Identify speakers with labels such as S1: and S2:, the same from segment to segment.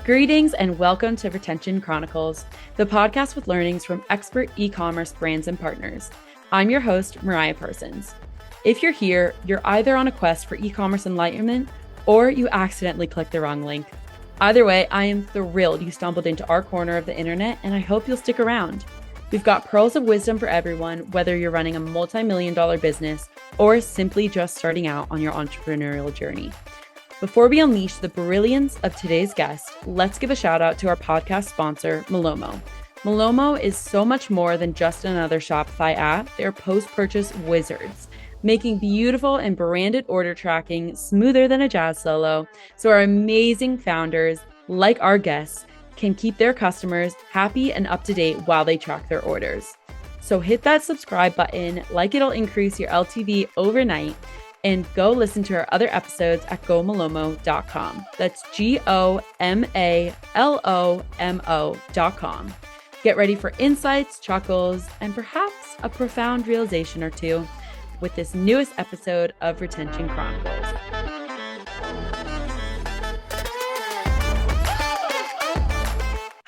S1: Greetings and welcome to Retention Chronicles, the podcast with learnings from expert e-commerce brands and partners. I'm your host, Mariah Parsons. If you're here, you're either on a quest for e-commerce enlightenment or you accidentally clicked the wrong link. Either way, I am thrilled you stumbled into our corner of the internet and I hope you'll stick around. We've got pearls of wisdom for everyone, whether you're running a multi-million-dollar business or simply just starting out on your entrepreneurial journey. Before we unleash the brilliance of today's guest, let's give a shout out to our podcast sponsor, Malomo. Malomo is so much more than just another Shopify app. They're post-purchase wizards, making beautiful and branded order tracking smoother than a jazz solo, so our amazing founders, like our guests, can keep their customers happy and up to date while they track their orders. So hit that subscribe button, like it'll increase your LTV overnight, and go listen to our other episodes at gomalomo.com. That's GOMALOMO.com. Get ready for insights, chuckles, and perhaps a profound realization or two with this newest episode of Retention Chronicles.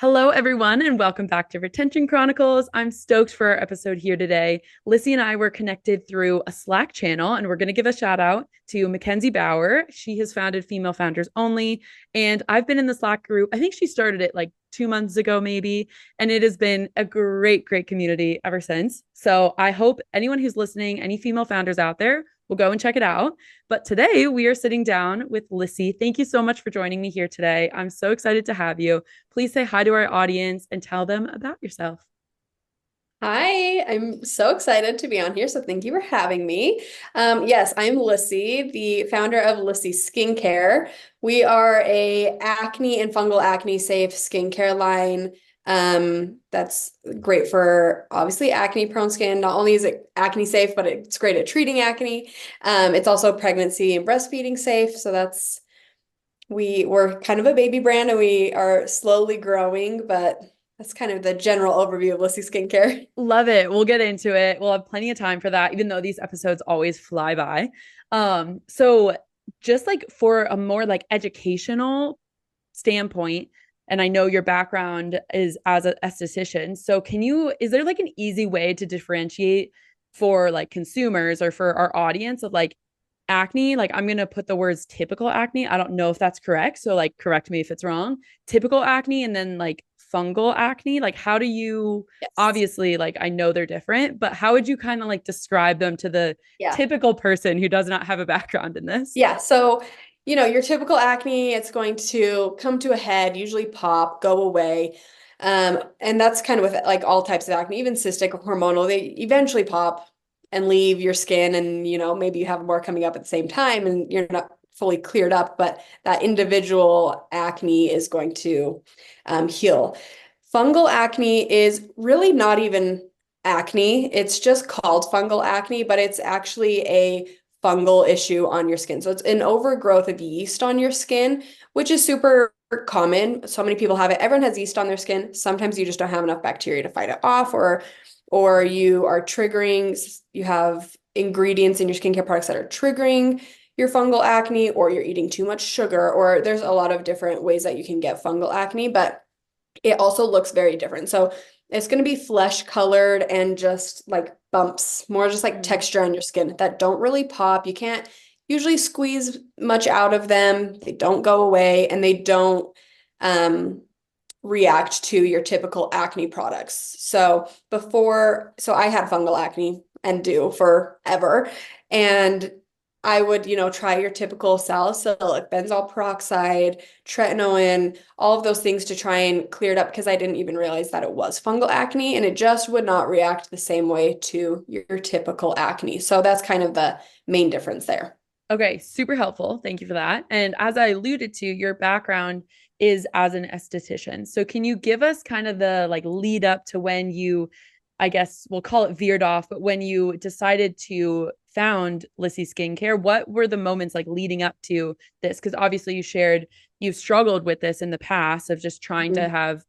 S1: Hello, everyone, and welcome back to Retention Chronicles. I'm stoked for our episode here today. Lissy and I were connected through a Slack channel, and we're going to give a shout out to Mackenzie Bauer. She has founded Female Founders Only, and I've been in the Slack group. I think she started it like 2 months ago, maybe, and it has been a great community ever since. So I hope anyone who's listening, any female founders out there, will go and check it out. But today we are sitting down with Lissy. Thank you so much for joining me here today. I'm so excited to have you. Please say hi to our audience and tell them about yourself.
S2: Hi, I'm so excited to be on here. So thank you for having me. Yes, I'm Lissy, the founder of Lissy Skincare. We are a acne and fungal acne safe skincare line. That's great for obviously acne prone skin. Not only is it acne safe, but it's great at treating acne. It's also pregnancy and breastfeeding safe. So we're kind of a baby brand and we are slowly growing, but that's kind of the general overview of Lissy Skincare.
S1: Love it. We'll get into it. We'll have plenty of time for that, even though these episodes always fly by. So just like for a more like educational standpoint, and I know your background is as an esthetician. So is there like an easy way to differentiate for like consumers or for our audience of like acne? Like I'm going to put the words typical acne. I don't know if that's correct. So like correct me if it's wrong. Typical acne and then like fungal acne. Like how do you,
S2: Yes.
S1: obviously, like I know they're different, but how would you kind of like describe them to the typical person who does not have a background in this?
S2: Yeah. So, your typical acne, it's going to come to a head, usually pop, go away. And that's kind of with like all types of acne, even cystic or hormonal, they eventually pop and leave your skin. And, maybe you have more coming up at the same time and you're not fully cleared up, but that individual acne is going to heal. Fungal acne is really not even acne. It's just called fungal acne, but it's actually a fungal issue on your skin. So it's an overgrowth of yeast on your skin, which is super common. So many people have it. Everyone has yeast on their skin. Sometimes you just don't have enough bacteria to fight it off, or you are triggering, you have ingredients in your skincare products that are triggering your fungal acne, or you're eating too much sugar, or there's a lot of different ways that you can get fungal acne, but it also looks very different. So it's going to be flesh colored and just like bumps, more just like texture on your skin that don't really pop. You can't usually squeeze much out of them. They don't go away and they don't react to your typical acne products. So I had fungal acne and do forever. And I would, try your typical salicylic, benzoyl peroxide, tretinoin, all of those things to try and clear it up because I didn't even realize that it was fungal acne and it just would not react the same way to your typical acne. So that's kind of the main difference there.
S1: Okay, super helpful. Thank you for that. And as I alluded to, your background is as an esthetician. So can you give us kind of the like lead up to when you, I guess we'll call it veered off, but when you decided to found Lissy Skincare, what were the moments like leading up to this? Because obviously you've struggled with this in the past of just trying to have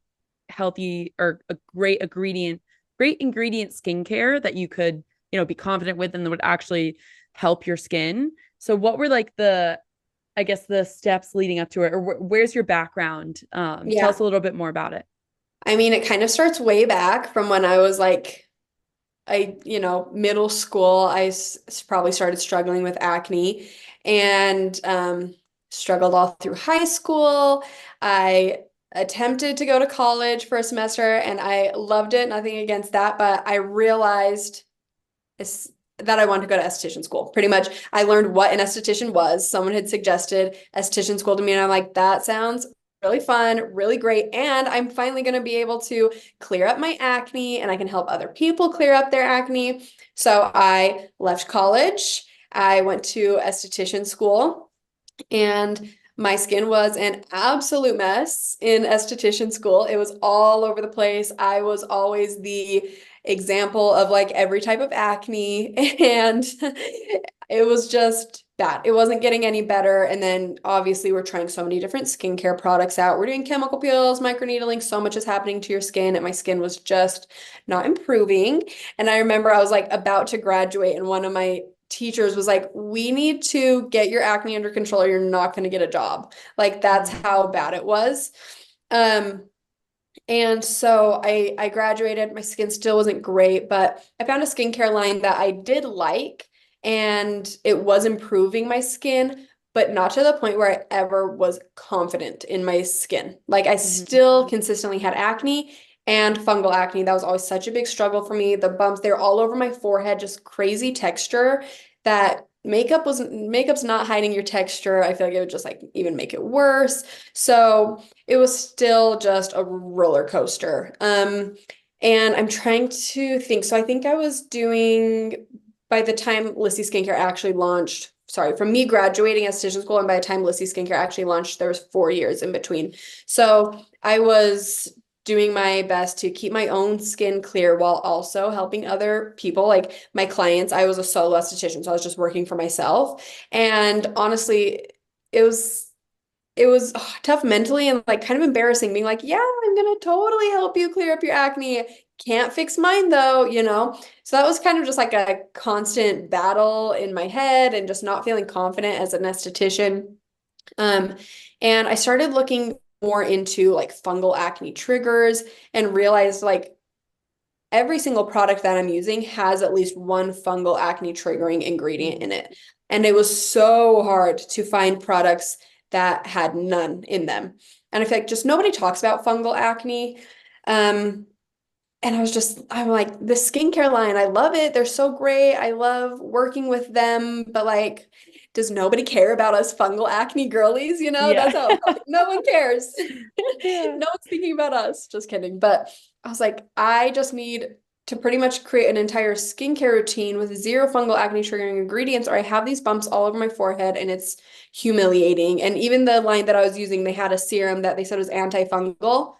S1: healthy or a great ingredient skincare that you could, be confident with and that would actually help your skin. So what were like the I guess the steps leading up to it, or where's your background? Tell us
S2: Yeah.
S1: a little bit more about it.
S2: I mean, it kind of starts way back from when I was like, middle school. Probably started struggling with acne and struggled all through high school. I attempted to go to college for a semester and I loved it, nothing against that, but I realized that I wanted to go to esthetician school. Pretty much, I learned what an esthetician was. Someone had suggested esthetician school to me, and I'm like, that sounds really fun, really great. And I'm finally going to be able to clear up my acne and I can help other people clear up their acne. So I left college. I went to esthetician school and my skin was an absolute mess in esthetician school. It was all over the place. I was always the example of like every type of acne, and it was just bad. It wasn't getting any better. And then obviously we're trying so many different skincare products out. We're doing chemical peels, microneedling, so much is happening to your skin, and my skin was just not improving. And I remember I was like about to graduate, and one of my teachers was like, we need to get your acne under control or you're not going to get a job. Like that's
S1: Mm.
S2: how bad it was. Um, and so I graduated, my skin still wasn't great, but I found a skincare line that I did like and it was improving my skin, but not to the point where I ever was confident in my skin. Like I
S1: Mhm.
S2: still consistently had acne and fungal acne. That was always such a big struggle for me. The bumps, they're all over my forehead, just crazy texture that makeup's not hiding your texture. I feel like it would just like even make it worse. So it was still just a roller coaster. And I'm trying to think. So I think I was doing, by the time Lissy Skincare actually launched, sorry, from me graduating esthetician school, and by the time Lissy Skincare actually launched, there was 4 years in between. So I was doing my best to keep my own skin clear while also helping other people, like my clients. I was a solo esthetician, so I was just working for myself. And honestly, it was tough mentally and like kind of embarrassing being like, yeah, I'm gonna totally help you clear up your acne. Can't fix mine though, you know? So that was kind of just like a constant battle in my head and just not feeling confident as an esthetician. Um, and I started looking more into like fungal acne triggers and realized like every single product that I'm using has at least one fungal acne triggering ingredient in it. And it was so hard to find products that had none in them. And I feel like just nobody talks about fungal acne. Um, and I'm like, the skincare line, I love it. They're so great. I love working with them. But like, does nobody care about us fungal acne girlies? You know,
S1: Yeah.
S2: that's how it felt. No one cares.
S1: Yeah.
S2: No one's thinking about us. Just kidding. But I was like, I just need to pretty much create an entire skincare routine with zero fungal acne triggering ingredients, or I have these bumps all over my forehead and it's humiliating. And even the line that I was using, they had a serum that they said was antifungal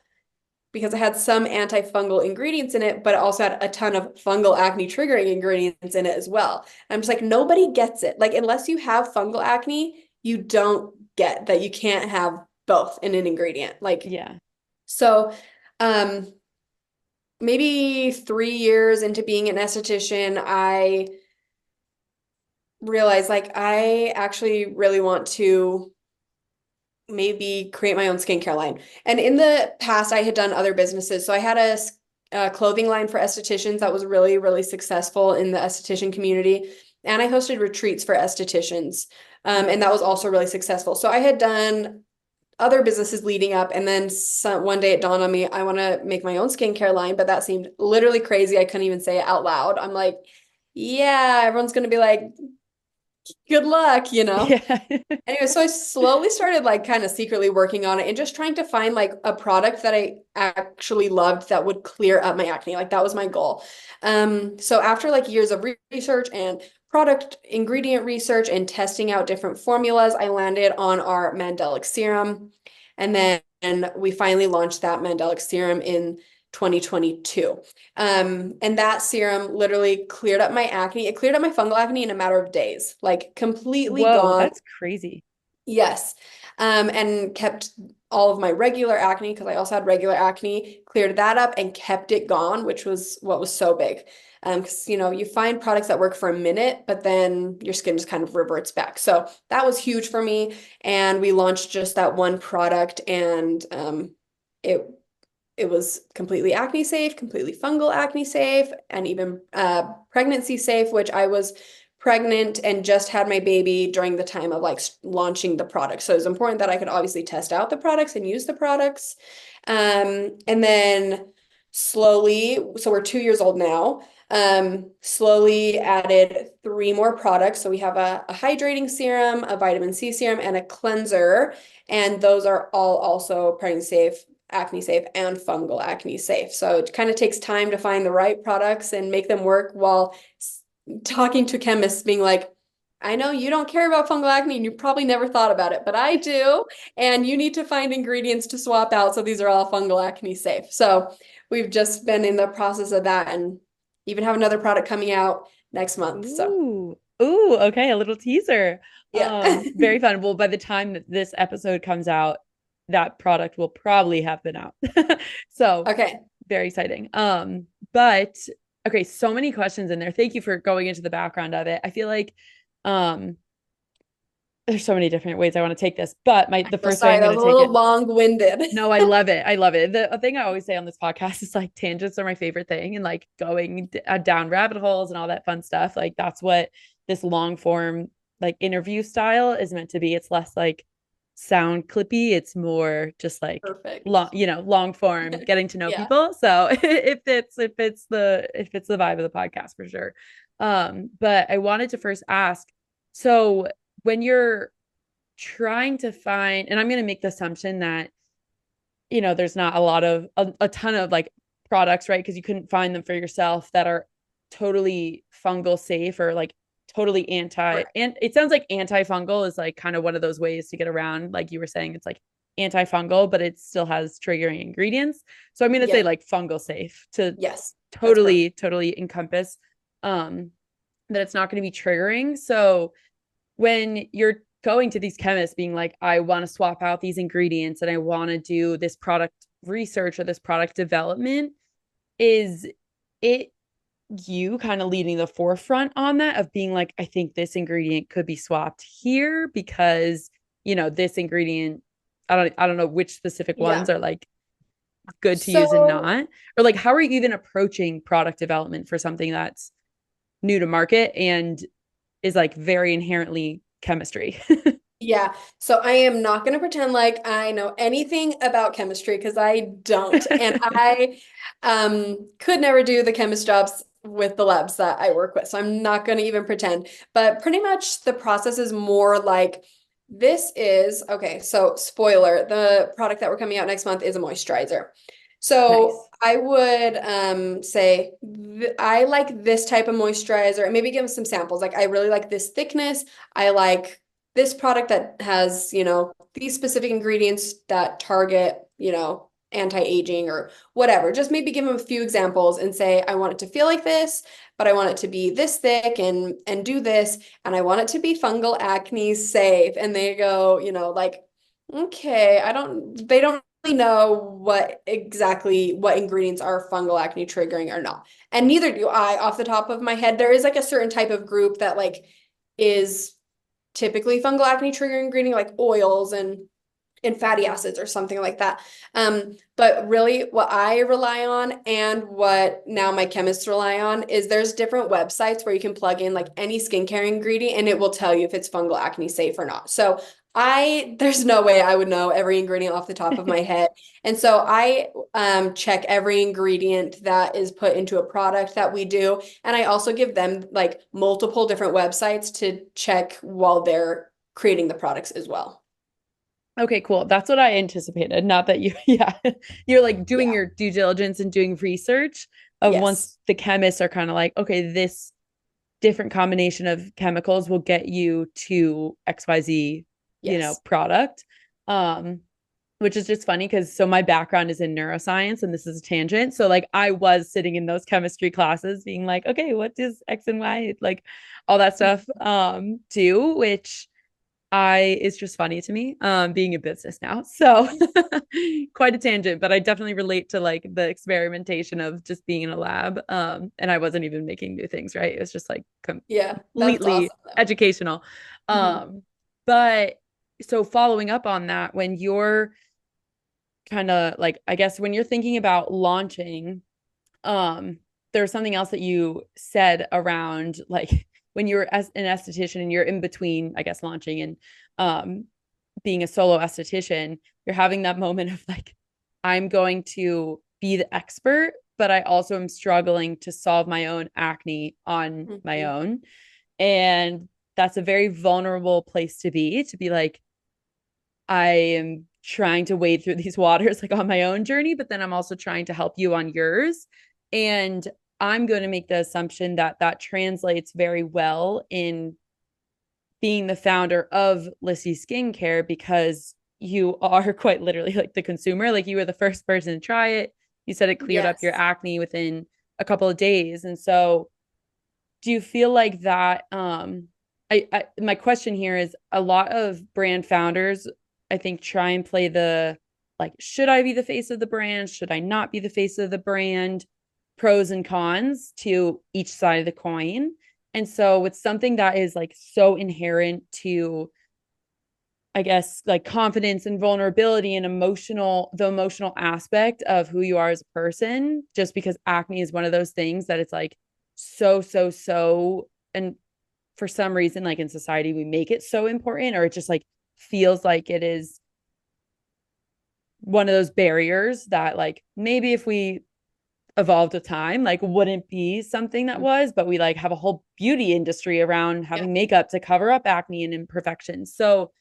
S2: because it had some antifungal ingredients in it, but it also had a ton of fungal acne triggering ingredients in it as well. And I'm just like, nobody gets it. Like, unless you have fungal acne, you don't get that you can't have both in an ingredient. Like,
S1: Yeah.
S2: so, um, maybe 3 years into being an esthetician, I realized like I actually really want to maybe create my own skincare line. And in the past, I had done other businesses. So I had a clothing line for estheticians that was really, really successful in the esthetician community. And I hosted retreats for estheticians. And that was also really successful. So I had done other businesses leading up. And then one day it dawned on me, I want to make my own skincare line. But that seemed literally crazy. I couldn't even say it out loud. I'm like, yeah, everyone's going to be like, good luck, you know?
S1: Yeah.
S2: Anyway, so I slowly started like kind of secretly working on it and just trying to find like a product that I actually loved that would clear up my acne. Like that was my goal. So after like years of research and product ingredient research and testing out different formulas, I landed on our Mandelic serum. And then we finally launched that Mandelic serum in 2022. And that serum literally cleared up my acne. It cleared up my fungal acne in a matter of days, like completely
S1: Whoa,
S2: gone.
S1: that's crazy.
S2: Yes. And kept all of my regular acne because I also had regular acne, cleared that up and kept it gone, which was what was so big. Because you find products that work for a minute, but then your skin just kind of reverts back. So that was huge for me. And we launched just that one product, and it it was completely acne safe, completely fungal acne safe, and even pregnancy safe, which I was pregnant and just had my baby during the time of like launching the product. So it was important that I could obviously test out the products and use the products. And then slowly, so we're 2 years old now, slowly added three more products. So we have a hydrating serum, a vitamin C serum, and a cleanser. And those are all also pregnancy safe, acne safe, and fungal acne safe. So it kind of takes time to find the right products and make them work while talking to chemists being like, I know you don't care about fungal acne and you probably never thought about it, but I do. And you need to find ingredients to swap out. So these are all fungal acne safe. So we've just been in the process of that and even have another product coming out next month. So
S1: Ooh, okay, a little teaser.
S2: yeah.
S1: Very fun. Well, by the time that this episode comes out, that product will probably have been out. So
S2: Okay.
S1: very exciting. But okay, so many questions in there. Thank you for going into the background of it. I feel like um there's so many different ways I want to take this, but the
S2: So
S1: first way
S2: sorry,
S1: I'm
S2: that
S1: going
S2: was
S1: to
S2: a
S1: take
S2: little
S1: it.
S2: long-winded.
S1: No, I love it. I love it. The thing I always say on this podcast is like tangents are my favorite thing, and like going down rabbit holes and all that fun stuff. Like that's what this long form like interview style is meant to be. It's less like sound clippy. It's more just like
S2: Perfect.
S1: long form, getting to know
S2: Yeah.
S1: people. So if it's the vibe of the podcast for sure. But I wanted to first ask, so when you're trying to find, and I'm going to make the assumption that there's not a ton of like products, right? Because you couldn't find them for yourself that are totally fungal safe or like totally
S2: Correct.
S1: and it sounds like antifungal is like kind of one of those ways to get around, like you were saying, it's like antifungal, but it still has triggering ingredients. So I'm gonna say
S2: Yep.
S1: like fungal safe to
S2: Yes. That's perfect.
S1: totally encompass um that it's not going to be triggering. So when you're going to these chemists being like, I want to swap out these ingredients and I want to do this product research or this product development, is it you kind of leading the forefront on that of being like, I think this ingredient could be swapped here because, this ingredient, I don't know which specific ones
S2: Yeah.
S1: are like good to use and
S2: So
S1: not, or like, how are you even approaching product development for something that's new to market and is like very inherently chemistry?
S2: yeah, so I am not going to pretend like I know anything about chemistry because I don't. And I could never do the chemist jobs with the labs that I work with. So I'm not going to even pretend. But pretty much the process is more like this is okay. So, spoiler, the product that we're coming out next month is a moisturizer. So
S1: Nice.
S2: I would say I like this type of moisturizer and maybe give them some samples. Like I really like this thickness. I like this product that has, these specific ingredients that target, anti-aging or whatever. Just maybe give them a few examples and say, I want it to feel like this, but I want it to be this thick and do this, and I want it to be fungal acne safe. And they go, like, okay, they don't really know what ingredients are fungal acne triggering or not. And neither do I off the top of my head. There is like a certain type of group that like is typically fungal acne trigger ingredient like oils and fatty acids or something like that. But really what I rely on and what now my chemists rely on is there's different websites where you can plug in like any skincare ingredient and it will tell you if it's fungal acne safe or not. So there's no way I would know every ingredient off the top of my head. And so I check every ingredient that is put into a product that we do. And I also give them like multiple different websites to check while they're creating the products as well.
S1: Okay, cool. That's what I anticipated. Not that yeah, you're like doing
S2: Yeah.
S1: your due diligence and doing research of
S2: Yes.
S1: once the chemists are kind of like, okay, this different combination of chemicals will get you to XYZ,
S2: Yes.
S1: product. Um, which is just funny because so my background is in neuroscience and this is a tangent. So like I was sitting in those chemistry classes being like, okay, what does X and Y like all that stuff do, which it's just funny to me, being in business now. So quite a tangent, but I definitely relate to like the experimentation of just being in a lab. And I wasn't even making new things, right? It was just like
S2: Yeah, that's
S1: completely
S2: awesome though.
S1: educational.
S2: Mhm.
S1: But so following up on that, when you're kind of like, I guess when you're thinking about launching, um, there's something else that you said around like when you're as an esthetician and you're in between, I guess, launching and um being a solo esthetician, you're having that moment of like, I'm going to be the expert, but I also am struggling to solve my own acne on my
S2: Mhm.
S1: own. And that's a very vulnerable place to be like, I am trying to wade through these waters like on my own journey, but then I'm also trying to help you on yours. And I'm going to make the assumption that that translates very well in being the founder of Lissy Skincare because you are quite literally like the consumer. Like you were the first person to try it. You said it cleared up your
S2: Yes.
S1: acne within a couple of days. And so do you feel like that I my question here is a lot of brand founders I think try and play the like should I be the face of the brand, should I not be the face of the brand, pros and cons to each side of the coin. And so with something that is like so inherent to I guess like confidence and vulnerability and the emotional aspect of who you are as a person, just because acne is one of those things that it's like so, and for some reason, like in society, we make it so important, or it just like feels like it is one of those barriers that like maybe if we evolved with time, like wouldn't be something that was, but we like have a whole beauty industry around
S2: Yeah.
S1: having makeup to cover up acne and imperfections. So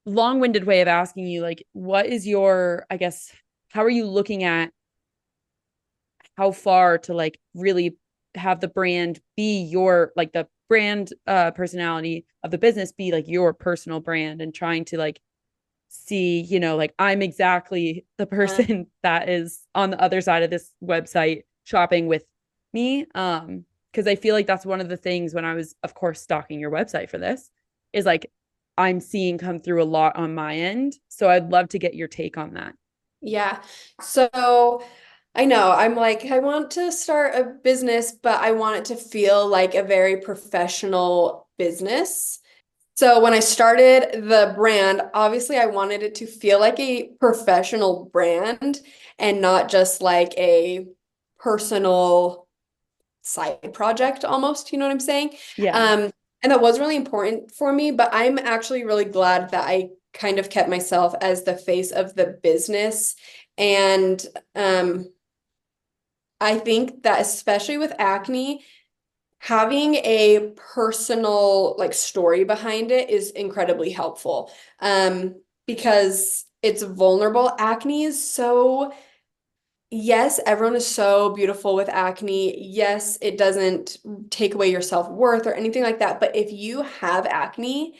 S1: long-winded way of asking you like what is your I guess how are you looking at how far to like really have the brand be your like the brand personality of the business be like your personal brand and trying to like see like I'm exactly the
S2: Uh,
S1: person that is on the other side of this website shopping with me because I feel like that's one of the things when I was of course stalking your website for this is like I'm seeing come through a lot on my end, so I'd love to get your take on that.
S2: yeah. So I know I'm like, I want to start a business, but I want it to feel like a very professional business. So when I started the brand, obviously I wanted it to feel like a professional brand and not just like a personal side project almost, you know what I'm saying?
S1: Yeah.
S2: Um, and that was really important for me, but I'm actually really glad that I kind of kept myself as the face of the business. And I think that especially with acne, having a personal like story behind it is incredibly helpful. Because it's vulnerable. Acne is so, yes, everyone is so beautiful with acne. Yes, it doesn't take away your self-worth or anything like that. But if you have acne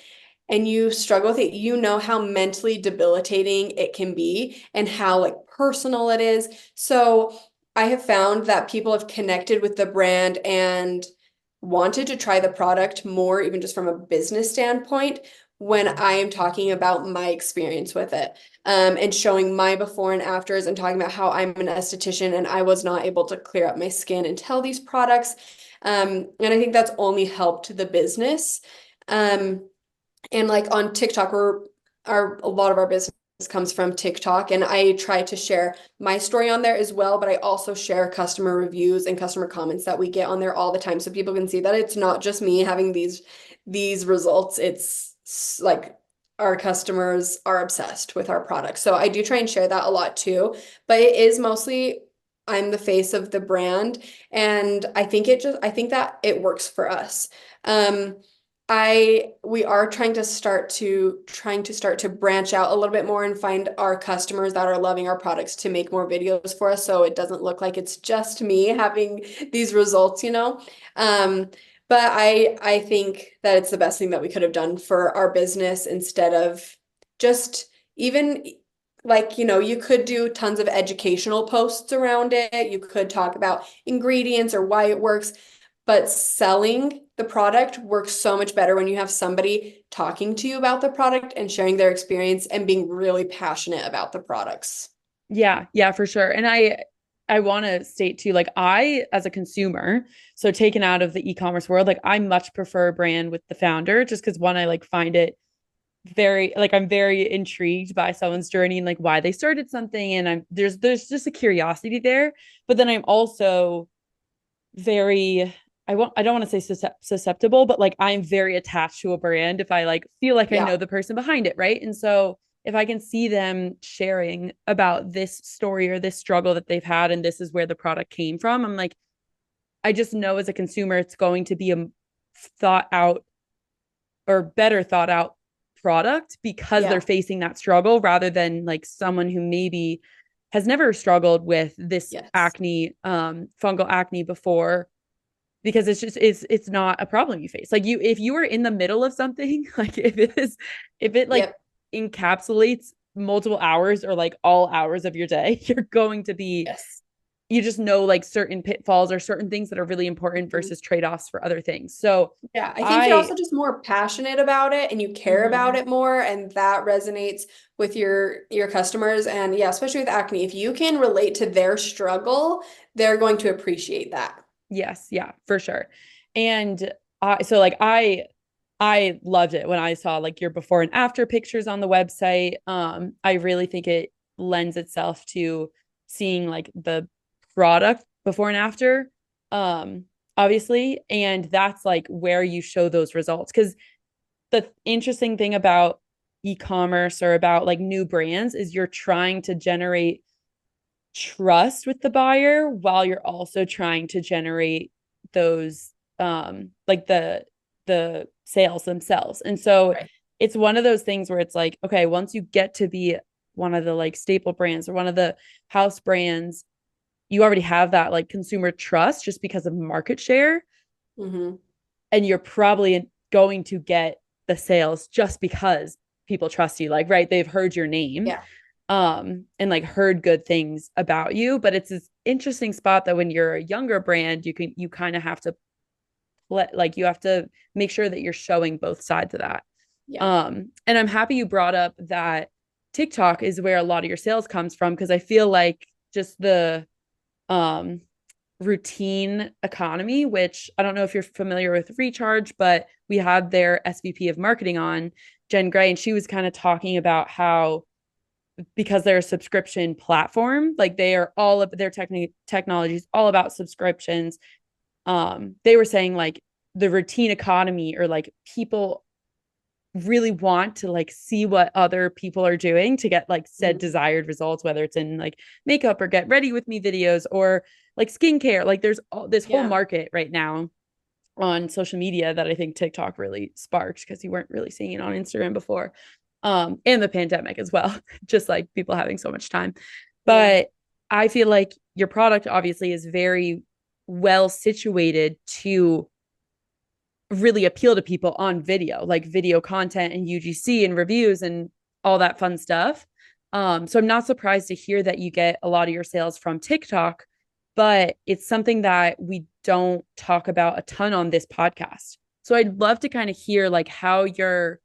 S2: and you struggle with it, you know how mentally debilitating it can be and how like personal it is. So I have found that people have connected with the brand and wanted to try the product more, even just from a business standpoint, when I am talking about my experience with it, and showing my before and afters and talking about how I'm an esthetician and I was not able to clear up my skin until these products. And I think that's only helped the business. Um, and like on TikTok, a lot of our business comes from TikTok, and I try to share my story on there as well, but I also share customer reviews and customer comments that we get on there all the time so people can see that it's not just me having these results. It's like our customers are obsessed with our products. So I do try and share that a lot too, but it is mostly I'm the face of the brand, and I think that it works for us. Um, we are trying to start to branch out a little bit more and find our customers that are loving our products to make more videos for us so it doesn't look like it's just me having these results, you know. But I think that it's the best thing that we could have done for our business instead of just even like, you know, you could do tons of educational posts around it. You could talk about ingredients or why it works. but selling the product works so much better when you have somebody talking to you about the product and sharing their experience and being really passionate about the products.
S1: Yeah, yeah, for sure. And I want to state too, like I as a consumer, so taken out of the e-commerce world, like I much prefer a brand with the founder just because one, I like find it very like I'm very intrigued by someone's journey and like why they started something. And there's just a curiosity there. But then I'm also very I don't want to say susceptible, but like I'm very attached to a brand if I like feel like I
S2: Yeah.
S1: know the person behind it, right? And so if I can see them sharing about this story or this struggle that they've had and this is where the product came from, I'm like, I just know as a consumer it's going to be a thought out or better thought out product because they're
S2: Yeah.
S1: facing that struggle rather than like someone who maybe has never struggled with this
S2: Yes.
S1: acne, fungal acne before, because it's not a problem you face. Like you, if you are in the middle of something, like if it like
S2: Yep.
S1: encapsulates multiple hours or like all hours of your day, you're going to be,
S2: Yes.
S1: you just know like certain pitfalls or certain things that are really important
S2: Mhm.
S1: versus trade-offs for other things. So
S2: Yeah, I think you're
S1: I,
S2: also just more passionate about it and you care about
S1: mhm,
S2: it more, and that resonates with your customers. And yeah, especially with acne, if you can relate to their struggle, they're going to appreciate that.
S1: yes, yeah, for sure. And so like I loved it when I saw like your before and after pictures on the website. I really think it lends itself to seeing like the product before and after, um, obviously. And that's like where you show those results. Because the interesting thing about e-commerce or about like new brands is you're trying to generate trust with the buyer while you're also trying to generate those like the sales themselves. And so
S2: Right.
S1: it's one of those things where it's like, okay, once you get to be one of the like staple brands or one of the house brands, you already have that like consumer trust just because of market share,
S2: Mm-hmm.
S1: and you're probably going to get the sales just because people trust you, like right, they've heard your name,
S2: Yeah.
S1: and like heard good things about you. But it's this interesting spot that when you're a younger brand, you kind of have to like you have to make sure that you're showing both sides of that.
S2: Yeah.
S1: And I'm happy you brought up that TikTok is where a lot of your sales comes from, because I feel like just the um routine economy, which I don't know if you're familiar with Recharge, but we had their SVP of marketing on, Jen Gray, and she was kind of talking about how because they're a subscription platform, like they are all of their technology is all about subscriptions. They were saying like the routine economy, or like people really want to like see what other people are doing to get like said
S2: Mhm.
S1: desired results, whether it's in like makeup or get ready with me videos or like skincare. Like there's this whole
S2: Yeah.
S1: market right now on social media that I think TikTok really sparked, because you weren't really seeing it on Instagram before. And the pandemic as well, just like people having so much time.
S2: Yeah.
S1: But I feel like your product obviously is very well situated to really appeal to people on video, like video content and UGC and reviews and all that fun stuff. So I'm not surprised to hear that you get a lot of your sales from TikTok, but it's something that we don't talk about a ton on this podcast. So I'd love to kind of hear like how you're,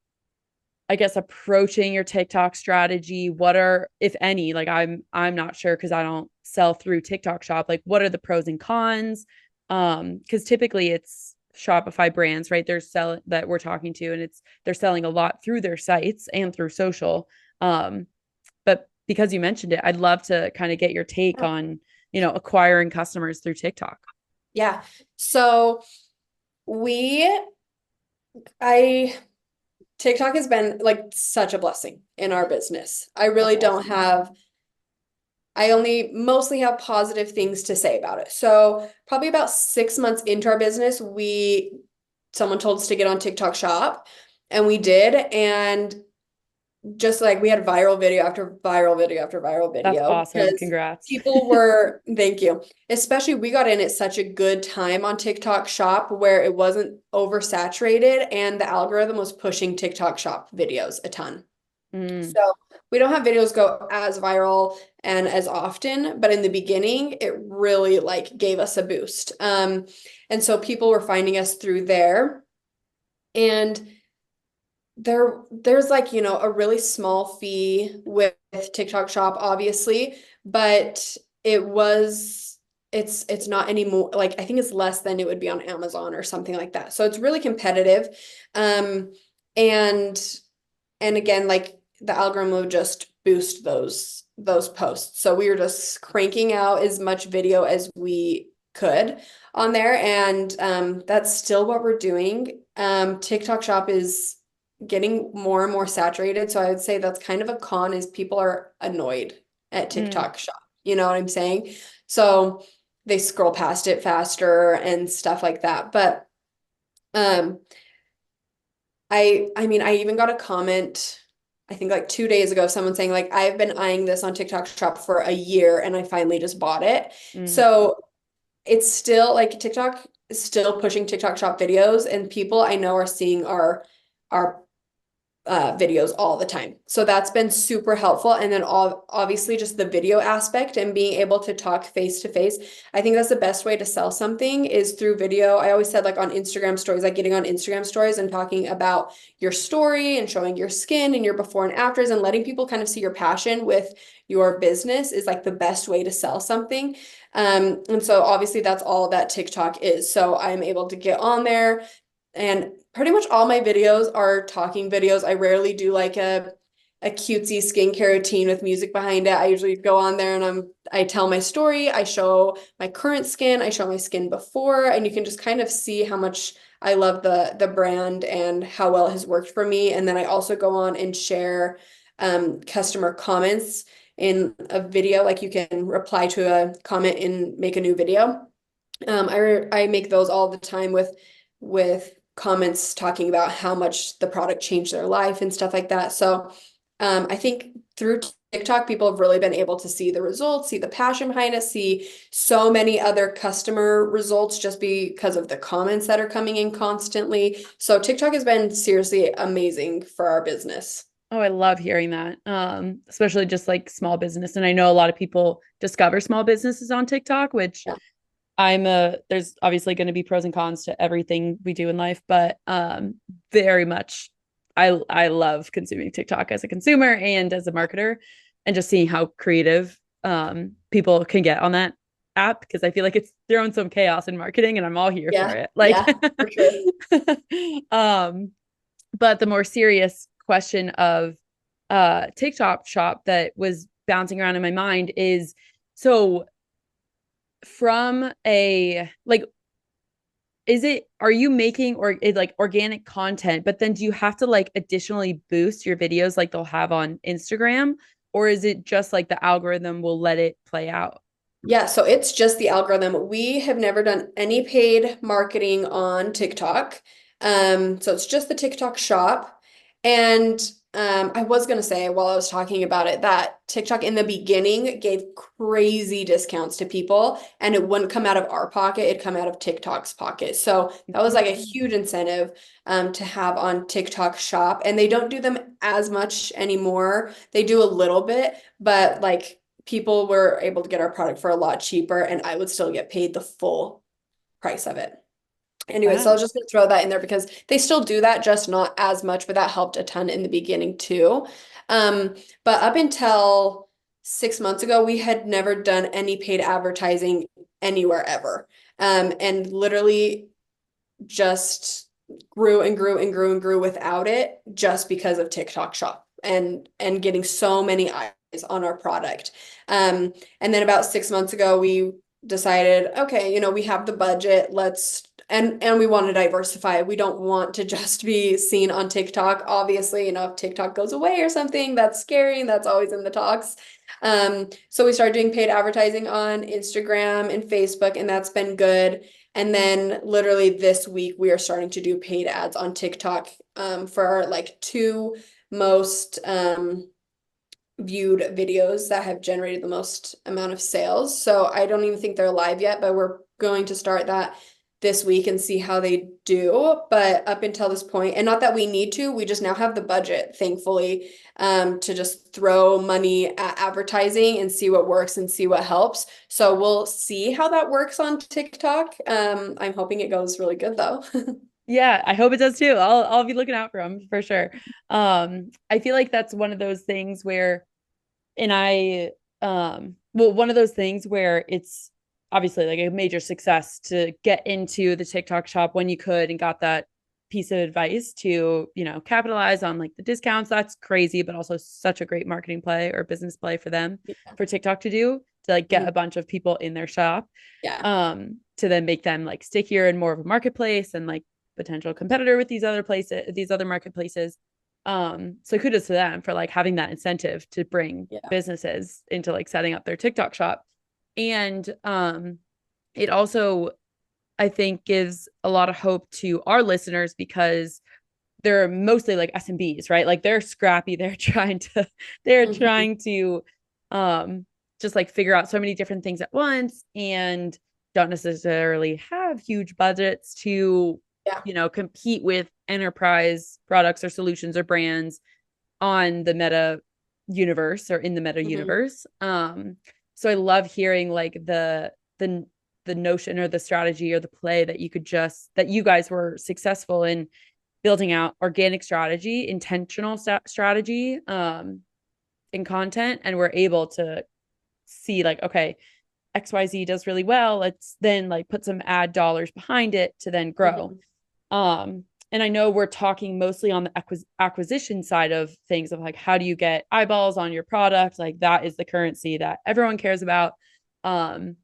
S1: I guess, approaching your TikTok strategy. What are, if any, like I'm not sure because I don't sell through TikTok shop. Like what are the pros and cons? Because typically it's Shopify brands, right? They're selling that we're talking to, and they're selling a lot through their sites and through social. But because you mentioned it, I'd love to kind of get your take on, acquiring customers through TikTok.
S2: Yeah. So we, I, TikTok has been like such a blessing in our business. I
S1: That's
S2: really don't
S1: awesome.
S2: have, I only mostly have positive things to say about it. So probably about 6 months into our business, someone told us to get on TikTok Shop, and we did. And just like we had viral video after viral video after viral
S1: That's
S2: video
S1: awesome.
S2: because
S1: Congrats.
S2: people were, thank you. Especially we got in at such a good time on TikTok Shop where it wasn't oversaturated and the algorithm was pushing TikTok Shop videos a ton.
S1: Mm,
S2: So we don't have videos go as viral and as often, but in the beginning, it really like gave us a boost. And so people were finding us through there. And there's like, a really small fee with TikTok Shop, obviously, but it was it's not anymore. Like I think it's less than it would be on Amazon or something like that. So it's really competitive. Um, and and again, like the algorithm will just boost those posts. So we were just cranking out as much video as we could on there, and that's still what we're doing. TikTok Shop is getting more and more saturated, so I would say that's kind of a con is people are annoyed at
S1: mm.
S2: TikTok Shop. You know what I'm saying? So they scroll past it faster and stuff like that. But um I mean, I even got a comment, I think like 2 days ago, someone saying like, I've been eyeing this on TikTok Shop for a year and I finally just bought it.
S1: Mm.
S2: So it's still like TikTok is still pushing TikTok Shop videos, and people I know are seeing our videos all the time. So that's been super helpful. And then obviously just the video aspect and being able to talk face to face. I think that's the best way to sell something is through video. I always said like on Instagram stories, like getting on Instagram stories and talking about your story and showing your skin and your before and afters and letting people kind of see your passion with your business is like the best way to sell something. And so obviously that's all that TikTok is. So I'm able to get on there, and pretty much all my videos are talking videos. I rarely do like a cutesy skincare routine with music behind it. I usually go on there and I tell my story. I show my current skin. I show my skin before, and you can just kind of see how much I love the brand and how well it has worked for me. And then I also go on and share customer comments in a video. Like you can reply to a comment and make a new video. I make those all the time with comments talking about how much the product changed their life and stuff like that. So I think through TikTok, people have really been able to see the results, see the passion behind it, see so many other customer results just because of the comments that are coming in constantly. So TikTok has been seriously amazing for our business.
S1: Oh, I love hearing that. Especially just like small business. And I know a lot of people discover small businesses on TikTok, which
S2: Yeah.
S1: there's obviously going to be pros and cons to everything we do in life, but very much I love consuming TikTok as a consumer and as a marketer, and just seeing how creative people can get on that app, because I feel like it's throwing some chaos in marketing and I'm all here for
S2: Yeah,
S1: it. Like
S2: yeah, for sure.
S1: um but the more serious question of TikTok shop that was bouncing around in my mind is, so from a like, are you making or like organic content, but then do you have to like additionally boost your videos like they'll have on Instagram, or is it just like the algorithm will let it play out?
S2: Yeah, so it's just the algorithm. We have never done any paid marketing on TikTok. So it's just the TikTok shop. And I was going to say while I was talking about it that TikTok in the beginning gave crazy discounts to people, and it wouldn't come out of our pocket, it'd come out of TikTok's pocket. So that was like a huge incentive to have on TikTok shop. And they don't do them as much anymore. They do a little bit, but like people were able to get our product for a lot cheaper, and I would still get paid the full price of it. Anyway, so I was
S1: Wow.
S2: just gonna throw that in there because they still do that, just not as much, but that helped a ton in the beginning too. Um, but up until 6 months ago, we had never done any paid advertising anywhere ever. And literally just grew and grew and grew and grew without it just because of TikTok Shop and getting so many eyes on our product. And then about 6 months ago, we decided, okay, we have the budget, let's and we want to diversify. We don't want to just be seen on TikTok. Obviously, if TikTok goes away or something, that's scary, and that's always in the talks. So we started doing paid advertising on Instagram and Facebook, and that's been good. And then literally this week, we are starting to do paid ads on TikTok for our like two most viewed videos that have generated the most amount of sales. So I don't even think they're live yet, but we're going to start that this week and see how they do. But up until this point, and not that we need to, we just now have the budget, thankfully, to just throw money at advertising and see what works and see what helps. So we'll see how that works on TikTok. I'm hoping it goes really good though.
S1: Yeah, I hope it does too. I'll be looking out for them for sure. I feel like that's one of those things where, and I well, one of those things where it's obviously like a major success to get into the TikTok shop when you could and got that piece of advice to, capitalize on like the discounts. That's crazy, but also such a great marketing play or business play for them,
S2: Yeah.
S1: for TikTok to do, to like get
S2: Mhm.
S1: a bunch of people in their shop,
S2: Yeah.
S1: to then make them like stickier and more of a marketplace and like potential competitor with these other places, these other marketplaces. So kudos to them for like having that incentive to bring
S2: Yeah.
S1: businesses into like setting up their TikTok shop. And it also, I think, gives a lot of hope to our listeners because they're mostly like SMBs, right? Like they're scrappy. They're
S2: Mhm.
S1: trying to just like figure out so many different things at once and don't necessarily have huge budgets to,
S2: Yeah.
S1: compete with enterprise products or solutions or brands on the meta universe or in the meta
S2: Mhm.
S1: universe. So I love hearing like the notion or the strategy or the play that that you guys were successful in building out organic strategy, intentional strategy, in content, and we're able to see like, okay, XYZ does really well. Let's then like put some ad dollars behind it to then grow.
S2: Mhm.
S1: And I know we're talking mostly on the acquisition side of things, of like, how do you get eyeballs on your product? Like that is the currency that everyone cares about. Um,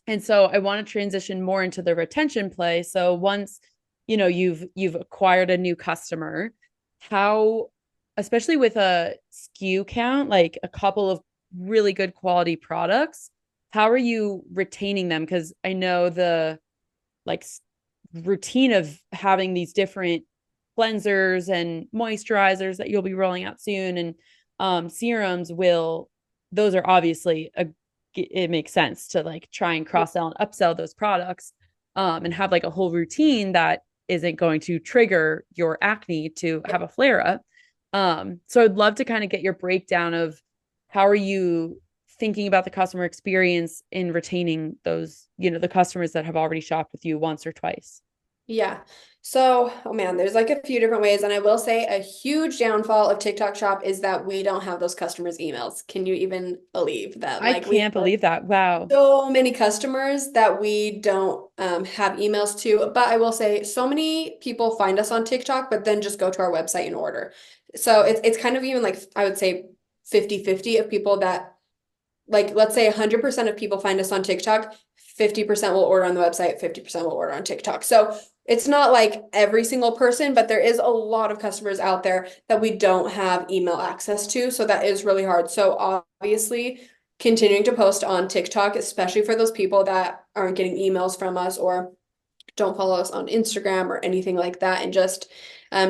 S1: and so I want to transition more into the retention play. So once, you've acquired a new customer, how, especially with a SKU count, like a couple of really good quality products, how are you retaining them? Because I know the like routine of having these different cleansers and moisturizers that you'll be rolling out soon, and serums will, those are obviously it makes sense to like try and cross sell and upsell those products, and have like a whole routine that isn't going to trigger your acne to have a flare up. So I'd love to kind of get your breakdown of how are you thinking about the customer experience in retaining those, the customers that have already shopped with you once or twice.
S2: Yeah. So, oh man, there's like a few different ways. And I will say a huge downfall of TikTok Shop is that we don't have those customers' emails. Can you even believe that?
S1: I
S2: Like we
S1: can't
S2: have
S1: believe that. Wow.
S2: so many customers that we don't have emails to. But I will say so many people find us on TikTok, but then just go to our website and order. So it's kind of even like I would say 50-50 of people that like let's say 100% of people find us on TikTok, 50% will order on the website, 50% will order on TikTok. So it's not like every single person, but there is a lot of customers out there that we don't have email access to. So that is really hard. So obviously, continuing to post on TikTok, especially for those people that aren't getting emails from us or don't follow us on Instagram or anything like that, and just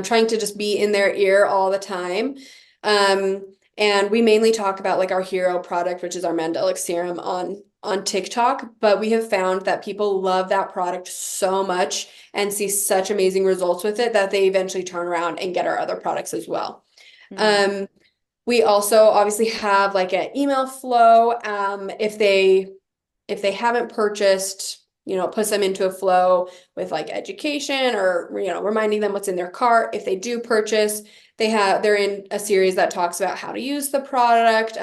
S2: trying to just be in their ear all the time. Um, and we mainly talk about like our hero product, which is our Mandelic serum on TikTok, but we have found that people love that product so much and see such amazing results with it that they eventually turn around and get our other products as well.
S1: Hmm.
S2: Um, we also obviously have like an email flow. If they haven't purchased, it puts them into a flow with like education or reminding them what's in their cart. If they do purchase, they're in a series that talks about how to use the product.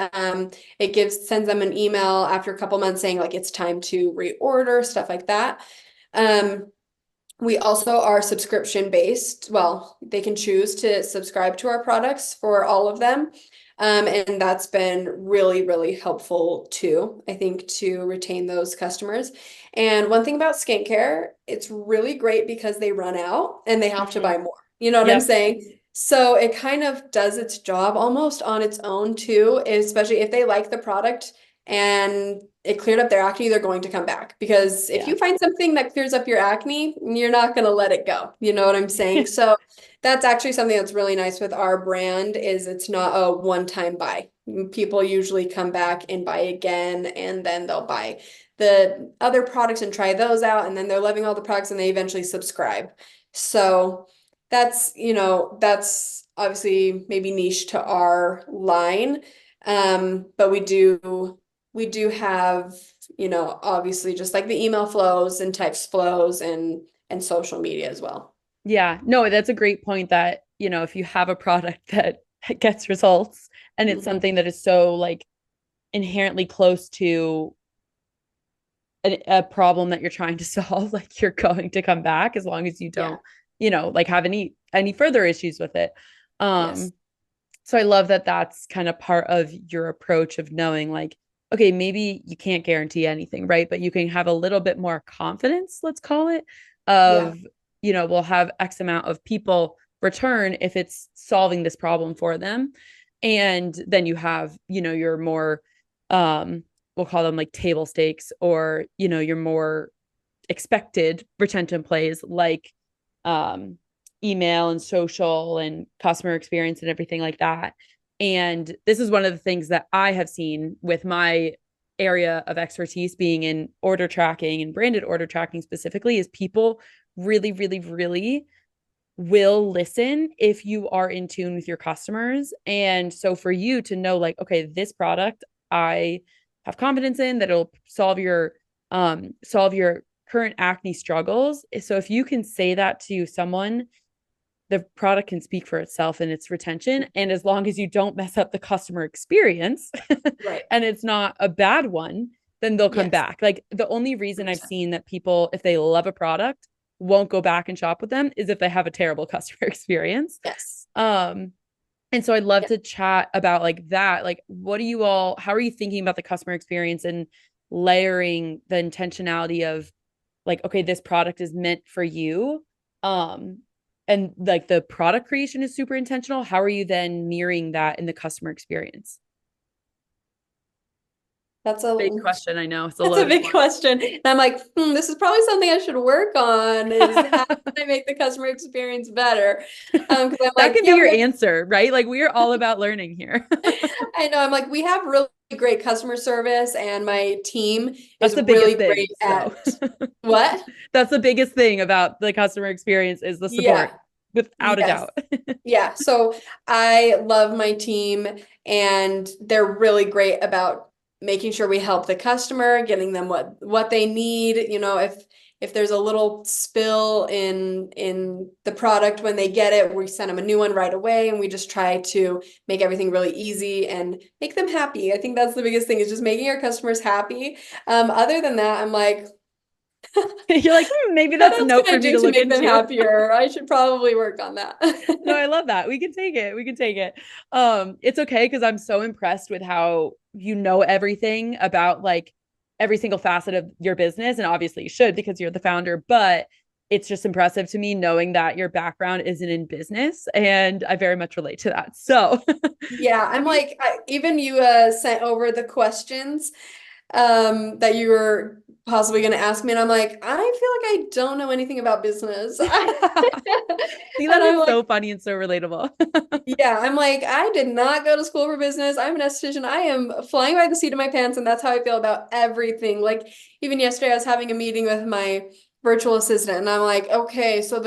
S2: It sends them an email after a couple months saying like it's time to reorder, stuff like that. Um, we also are subscription based. Well, they can choose to subscribe to our products for all of them. And that's been really, really helpful too, I think, to retain those customers. And one thing about skincare, it's really great because they run out and they have to
S1: Hmm.
S2: buy more. You know what I'm
S1: Yep.
S2: saying? So it kind of does its job almost on its own too, especially if they like the product and it cleared up their acne, they're going to come back. Because if
S1: Yeah.
S2: you find something that clears up your acne, you're not going to let it go. You know what I'm saying? So that's actually something that's really nice with our brand is it's not a one-time buy. People usually come back and buy again, and then they'll buy the other products and try those out, and then they're loving all the products and they eventually subscribe. So that's obviously maybe niche to our line. But we do have, obviously just like the email flows and text flows and social media as well.
S1: Yeah, no, that's a great point that, if you have a product that gets results and it's
S2: Mhm.
S1: something that is so like inherently close to a problem that you're trying to solve, like you're going to come back as long as you
S2: Yeah.
S1: don't, like have any further issues with it.
S2: Yes.
S1: Um, so I love that that's kind of part of your approach of knowing like, okay, maybe you can't guarantee anything, right? But you can have a little bit more confidence, let's call it,
S2: Yeah.
S1: of, we'll have X amount of people return if it's solving this problem for them. And then you have, your more, we'll call them like table stakes, or, your more expected retention plays like um, email and social and customer experience and everything like that. And this is one of the things that I have seen with my area of expertise being in order tracking and branded order tracking specifically is people really, really, really will listen if you are in tune with your customers. And so for you to know like, okay, this product I have confidence in that it'll solve your current acne struggles. So if you can say that to someone, the product can speak for itself and its retention. And as long as you don't mess up the customer experience
S2: Right.
S1: and it's not a bad one, then they'll come
S2: Yes.
S1: back. Like the only reason I've
S2: 100%.
S1: seen that people, if they love a product, won't go back and shop with them is if they have a terrible customer experience.
S2: Yes.
S1: Um, and so I'd love
S2: Yeah.
S1: to chat about like that. Like, how are you thinking about the customer experience and layering the intentionality of like, okay, this product is meant for you. Um, and like the product creation is super intentional. How are you then mirroring that in the customer experience?
S2: That's
S1: Big
S2: a
S1: question. I know it's a
S2: that's a
S1: loaded
S2: big
S1: one.
S2: question. And I'm like, this is probably something I should work on is how can I make the customer experience better? Because I'm
S1: That
S2: like,
S1: can be
S2: yeah,
S1: your answer, right? Like we are all about learning here.
S2: I know. I'm like, we have really great customer service, and my team
S1: That's
S2: is
S1: the biggest
S2: really
S1: thing.
S2: great at
S1: So
S2: what?
S1: that's the biggest thing about the customer experience is the support,
S2: Yeah.
S1: without a
S2: Yes.
S1: doubt.
S2: Yeah. So I love my team, and they're really great about making sure we help the customer, getting them what they need. If there's a little spill in the product when they get it, we send them a new one right away, and we just try to make everything really easy and make them happy. I think that's the biggest thing is just making our customers happy. Other than that, I'm like,
S1: You're like, maybe
S2: what
S1: that's a
S2: else
S1: note
S2: can I
S1: for me
S2: do
S1: to
S2: to
S1: look
S2: make them
S1: into.
S2: happier? I should probably work on that.
S1: No, I love that. We can take it. We can take it. It's okay because I'm so impressed with how you know everything about like every single facet of your business. And obviously you should because you're the founder, but it's just impressive to me knowing that your background isn't in business. And I very much relate to that. So
S2: Yeah, I'm like, even you sent over the questions that you were possibly going to ask me, and I'm like, I feel like I don't know anything about business.
S1: see,
S2: And
S1: that
S2: I'm
S1: is
S2: like,
S1: so funny and so relatable.
S2: yeah, I'm like, I did not go to school for business. I'm an esthetician. I am flying by the seat of my pants, and that's how I feel about everything. Like even yesterday, I was having a meeting with my virtual assistant, and I'm like, okay, so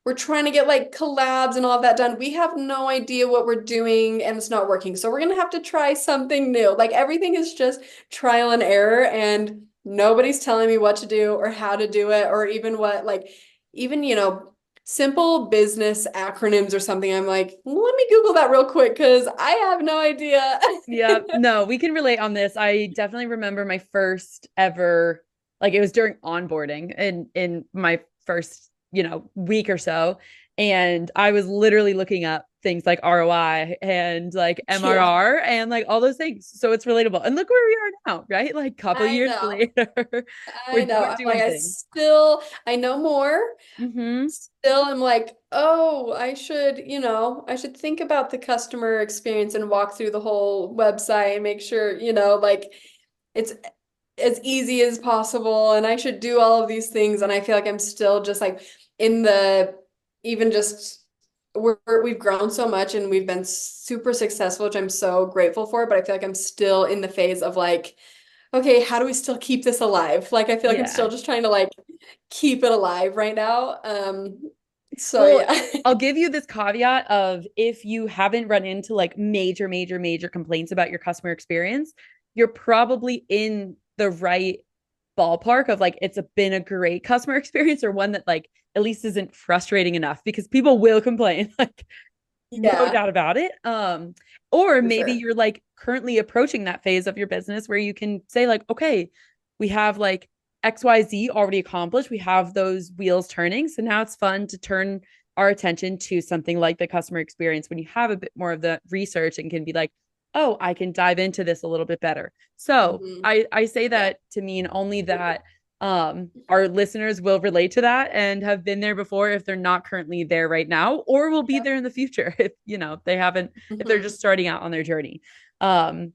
S2: we're trying to get like collabs and all of that done. We have no idea what we're doing, and it's not working. So we're gonna have to try something new. Like everything is just trial and error, and nobody's telling me what to do or how to do it, or even what like even simple business acronyms or something. I'm like, let me Google that real quick because I have no idea.
S1: Yeah, no, we can relate on this. I definitely remember my first ever, like it was during onboarding in my first, week or so. And I was literally looking up things like ROI and like
S2: Yeah,
S1: MRR and like all those things. So it's relatable. And look where we are now, right? Like a couple
S2: I
S1: years
S2: know.
S1: later,
S2: I
S1: we're
S2: know.
S1: we're
S2: I'm like,
S1: doing things.
S2: I know more.
S1: Mm-hmm.
S2: Still, I'm like, oh, I should think about the customer experience and walk through the whole website and make sure, like it's as easy as possible. And I should do all of these things. And I feel like I'm still just like in the, even just we've grown so much and we've been super successful, which I'm so grateful for, but I feel like I'm still in the phase of like, okay, how do we still keep this alive? Like I feel like I'm
S1: Yeah.
S2: still just trying to like keep it alive right now. So
S1: Well,
S2: yeah.
S1: I'll give you this caveat of if you haven't run into like major complaints about your customer experience, you're probably in the right ballpark of like been a great customer experience or one that like at least isn't frustrating enough because people will complain. Like no
S2: Yeah,
S1: doubt about it. Or
S2: for
S1: maybe
S2: sure.
S1: you're like currently approaching that phase of your business where you can say, like, okay, we have like XYZ already accomplished. We have those wheels turning. So now it's fun to turn our attention to something like the customer experience when you have a bit more of the research and can be like, oh, I can dive into this a little bit better. So
S2: Hmm.
S1: I say
S2: Yeah.
S1: that to mean only that our listeners will relate to that and have been there before if they're not currently there right now or will be
S2: Yep.
S1: there in the future if they haven't if they're
S2: Hmm.
S1: just starting out on their journey. um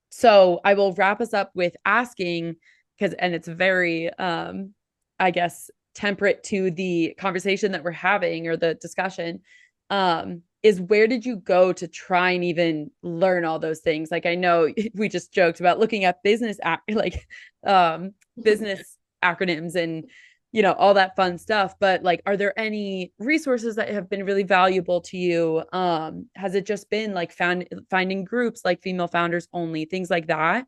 S1: so I will wrap us up with asking, because and it's very I guess temperate to the conversation that we're having or the discussion, is where did you go to try and even learn all those things? Like I know we just joked about looking at business acronyms and all that fun stuff, but like are there any resources that have been really valuable to you? Has it just been like finding groups like female founders only, things like that,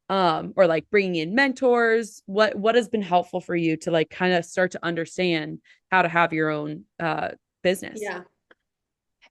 S1: or like bringing in mentors? What has been helpful for you to like kind of start to understand how to have your own business?
S2: Yeah.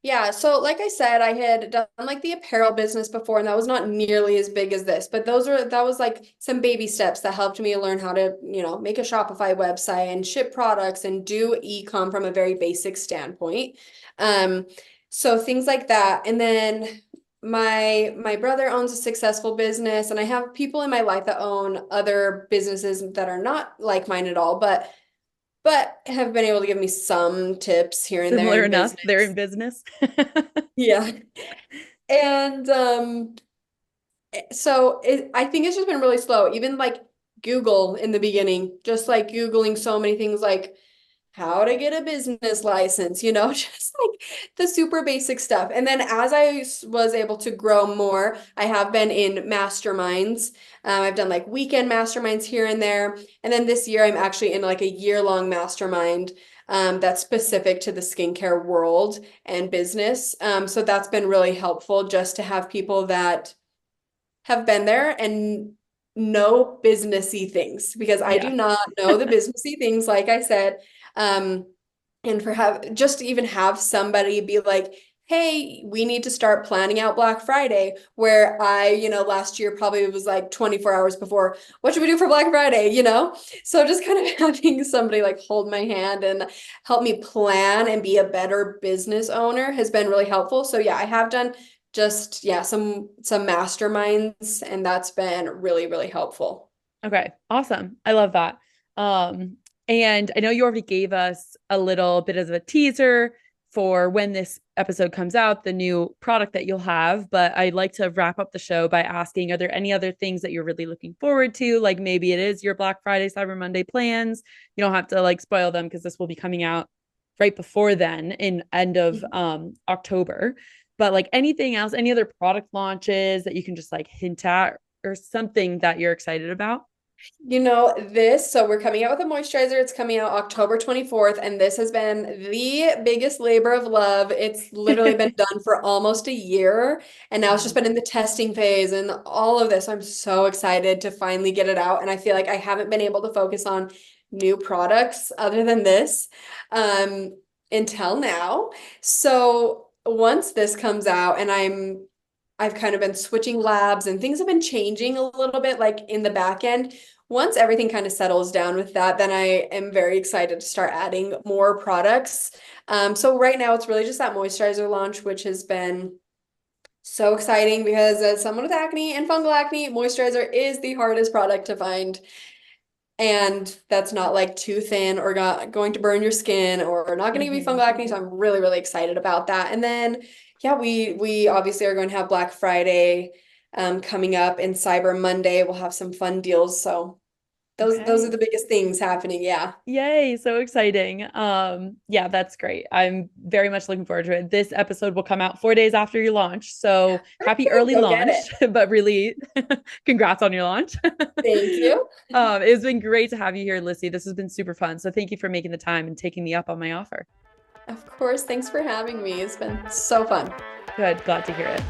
S2: Yeah, so like I said, I had done like the apparel business before, and that was not nearly as big as this, but that was like some baby steps that helped me learn how to, make a Shopify website and ship products and do e-com from a very basic standpoint. Um, so things like that. And then my brother owns a successful business, and I have people in my life that own other businesses that are not like mine at all, but have been able to give me some tips here and there
S1: Similar
S2: in
S1: enough, they're in
S2: business.
S1: business.
S2: Yeah. And so I think it's just been really slow. Even like Google in the beginning, just like Googling so many things like how to get a business license, just like the super basic stuff. And then as was able to grow more, I have been in masterminds. I've done like weekend masterminds here and there. And then this year, I'm actually in like a year-long mastermind that's specific to the skincare world and business. So that's been really helpful just to have people that have been there and know businessy things because I do
S1: Yeah.
S2: not know the businessy things, like I said. Um, and for have just to even have somebody be like, hey, we need to start planning out Black Friday, where last year probably was like 24 hours before, what should we do for Black Friday? So just kind of having somebody like hold my hand and help me plan and be a better business owner has been really helpful. So yeah, I have done just yeah, some masterminds, and that's been really, really helpful.
S1: Okay, awesome. I love that. Um, and I know you already gave us a little bit of a teaser for when this episode comes out, the new product that you'll have, but I'd like to wrap up the show by asking, are there any other things that you're really looking forward to? Like maybe it is your Black Friday, Cyber Monday plans. You don't have to like spoil them because this will be coming out right before then in end of October. But like anything else, any other product launches that you can just like hint at or something that you're excited about?
S2: So we're coming out with a moisturizer. It's coming out October 24th, and this has been the biggest labor of love. It's literally been done for almost a year, and now it's just been in the testing phase and all of this. I'm so excited to finally get it out, and I feel like I haven't been able to focus on new products other than this um, until now. So once this comes out, and I've kind of been switching labs and things have been changing a little bit like in the back end. Once everything kind of settles down with that, then I am very excited to start adding more products. So right now it's really just that moisturizer launch, which has been so exciting because as someone with acne and fungal acne, moisturizer is the hardest product to find. And that's not like too thin or going to burn your skin or not going to give you fungal acne. So I'm really, really excited about that. And then, yeah, we obviously are going to have Black Friday coming up and Cyber Monday. We'll have some fun deals. So Those are
S1: Okay.
S2: the biggest things happening. Yeah.
S1: Yay, so exciting. Yeah, that's great. I'm very much looking forward to it. This episode will come out 4 days after your launch. So happy
S2: Okay,
S1: early
S2: go get it.
S1: launch, but really congrats on your launch.
S2: Thank you.
S1: It's been great to have you here, Lissy. This has been super fun. So thank you for making the time and taking me up on my offer.
S2: Of course. Thanks for having me. It's been so fun.
S1: Good, glad to hear it.